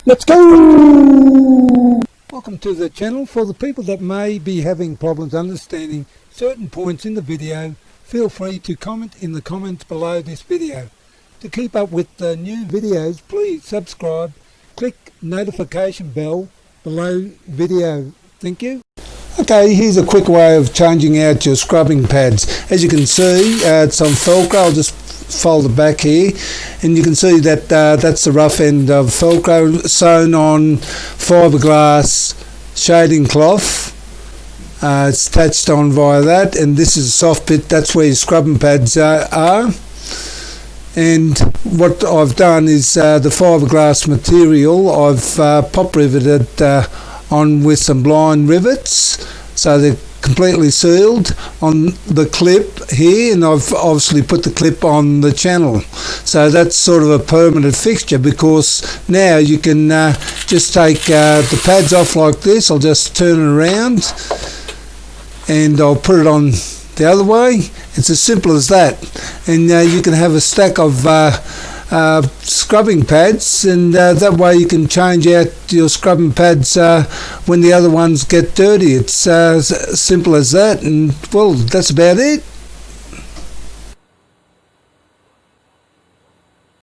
Let's go! Welcome to the channel. For the people that may be having problems understanding certain points in the video, feel free to comment in the comments below this video. To keep up with the new videos, please subscribe, click notification bell below video. Thank you. Okay, here's a quick way of changing out your scrubbing pads. As you can see, it's on Velcro. I'll just fold it back here, and you can see that that's the rough end of Velcro sewn on fiberglass shading cloth. It's attached on via that, and this is a soft bit. That's where your scrubbing pads are. And what I've done is the fiberglass material I've pop riveted on with some blind rivets, so they're completely sealed on the clip here, and I've obviously put the clip on the channel, so that's sort of a permanent fixture, because now you can just take the pads off like this. I'll just turn it around and I'll put it on the other way. It's as simple as that, and you can have a stack of scrubbing pads, and that way you can change out your scrubbing pads when the other ones get dirty. It's as simple as that, and well, that's about it.